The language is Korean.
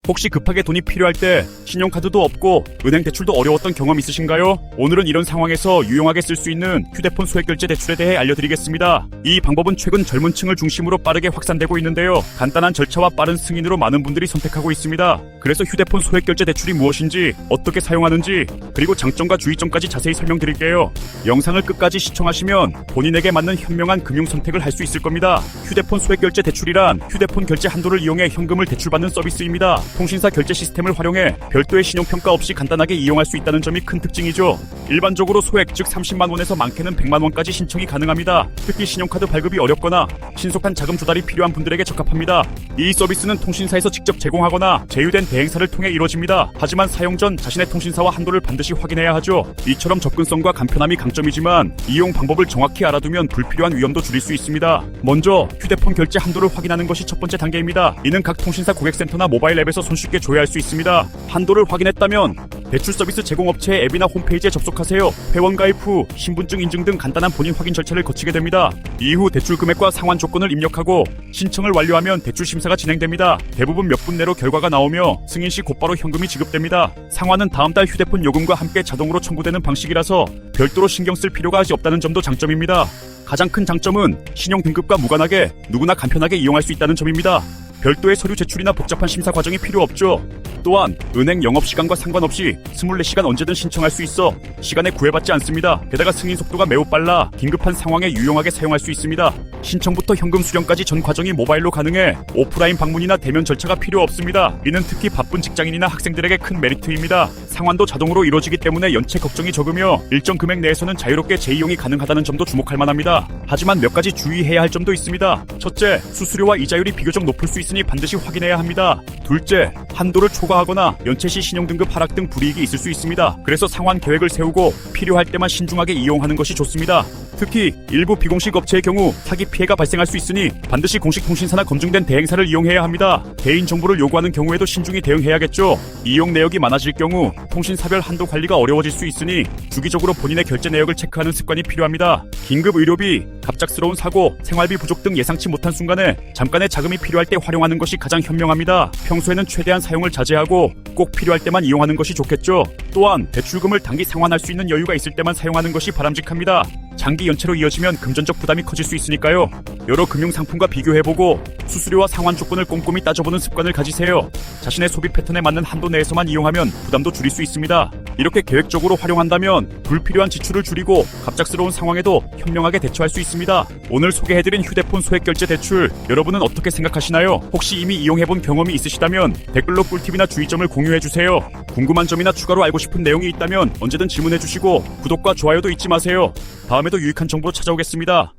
혹시 급하게 돈이 필요할 때 신용카드도 없고 은행 대출도 어려웠던 경험 있으신가요? 오늘은 이런 상황에서 유용하게 쓸 수 있는 휴대폰 소액결제 대출에 대해 알려드리겠습니다. 이 방법은 최근 젊은 층을 중심으로 빠르게 확산되고 있는데요. 간단한 절차와 빠른 승인으로 많은 분들이 선택하고 있습니다. 그래서 휴대폰 소액결제 대출이 무엇인지, 어떻게 사용하는지, 그리고 장점과 주의점까지 자세히 설명드릴게요. 영상을 끝까지 시청하시면 본인에게 맞는 현명한 금융 선택을 할 수 있을 겁니다. 휴대폰 소액결제 대출이란 휴대폰 결제 한도를 이용해 현금을 대출받는 서비스입니다. 통신사 결제 시스템을 활용해 별도의 신용평가 없이 간단하게 이용할 수 있다는 점이 큰 특징이죠. 일반적으로 소액 즉 30만 원에서 많게는 100만 원까지 신청이 가능합니다. 특히 신용카드 발급이 어렵거나 신속한 자금 조달이 필요한 분들에게 적합합니다. 이 서비스는 통신사에서 직접 제공하거나 제휴된 대행사를 통해 이루어집니다. 하지만 사용 전 자신의 통신사와 한도를 반드시 확인해야 하죠. 이처럼 접근성과 간편함이 강점이지만 이용 방법을 정확히 알아두면 불필요한 위험도 줄일 수 있습니다. 먼저 휴대폰 결제 한도를 확인하는 것이 첫 번째 단계입니다. 이는 각 통신사 고객센터나 모바일 앱에서 손쉽게 조회할 수 있습니다. 한도를 확인했다면 대출 서비스 제공업체의 앱이나 홈페이지에 접속하세요. 회원 가입 후 신분증 인증 등 간단한 본인 확인 절차를 거치게 됩니다. 이후 대출 금액과 상환 조건을 입력하고 신청을 완료하면 대출 심사가 진행됩니다. 대부분 몇 분 내로 결과가 나오며 승인 시 곧바로 현금이 지급됩니다. 상환은 다음 달 휴대폰 요금과 함께 자동으로 청구되는 방식이라서 별도로 신경 쓸 필요가 없다는 점도 장점입니다. 가장 큰 장점은 신용 등급과 무관하게 누구나 간편하게 이용할 수 있다는 점입니다. 별도의 서류 제출이나 복잡한 심사 과정이 필요 없죠. 또한 은행 영업시간과 상관없이 24시간 언제든 신청할 수 있어 시간에 구애받지 않습니다. 게다가 승인 속도가 매우 빨라 긴급한 상황에 유용하게 사용할 수 있습니다. 신청부터 현금 수령까지 전 과정이 모바일로 가능해 오프라인 방문이나 대면 절차가 필요 없습니다. 이는 특히 바쁜 직장인이나 학생들에게 큰 메리트입니다. 상환도 자동으로 이루어지기 때문에 연체 걱정이 적으며 일정 금액 내에서는 자유롭게 재이용이 가능하다는 점도 주목할 만합니다. 하지만 몇 가지 주의해야 할 점도 있습니다. 첫째, 수수료와 이자율이 비교적 높을 수 있으니 반드시 확인해야 합니다. 둘째, 한도를 초과하거나 연체 시 신용등급 하락 등 불이익이 있을 수 있습니다. 그래서 상환 계획을 세우고 필요할 때만 신중하게 이용하는 것이 좋습니다. 특히 일부 비공식 업체의 경우 사기 피해가 발생할 수 있으니 반드시 공식 통신사나 검증된 대행사를 이용해야 합니다. 개인정보를 요구하는 경우에도 신중히 대응해야겠죠. 이용 내역이 많아질 경우 통신사별 한도 관리가 어려워질 수 있으니 주기적으로 본인의 결제 내역을 체크하는 습관이 필요합니다. 긴급 의료비, 갑작스러운 사고, 생활비 부족 등 예상치 못한 순간에 잠깐의 자금이 필요할 때 활용하는 것이 가장 현명합니다. 평소에는 최대한 사용을 자제하고 꼭 필요할 때만 이용하는 것이 좋겠죠. 또한 대출금을 단기 상환할 수 있는 여유가 있을 때만 사용하는 것이 바람직합니다. 장기 연체로 이어지면 금전적 부담이 커질 수 있으니까요. 여러 금융상품과 비교해보고 수수료와 상환 조건을 꼼꼼히 따져보는 습관을 가지세요. 자신의 소비 패턴에 맞는 한도 내에서만 이용하면 부담도 줄일 수 있습니다. 이렇게 계획적으로 활용한다면 불필요한 지출을 줄이고 갑작스러운 상황에도 현명하게 대처할 수 있습니다. 오늘 소개해드린 휴대폰 소액결제 대출, 여러분은 어떻게 생각하시나요? 혹시 이미 이용해본 경험이 있으시다면 댓글로 꿀팁이나 주의점을 공유해주세요. 궁금한 점이나 추가로 알고 싶은 내용이 있다면 언제든 질문해주시고 구독과 좋아요도 잊지 마세요. 다음에도 유익한 정보로 찾아오겠습니다.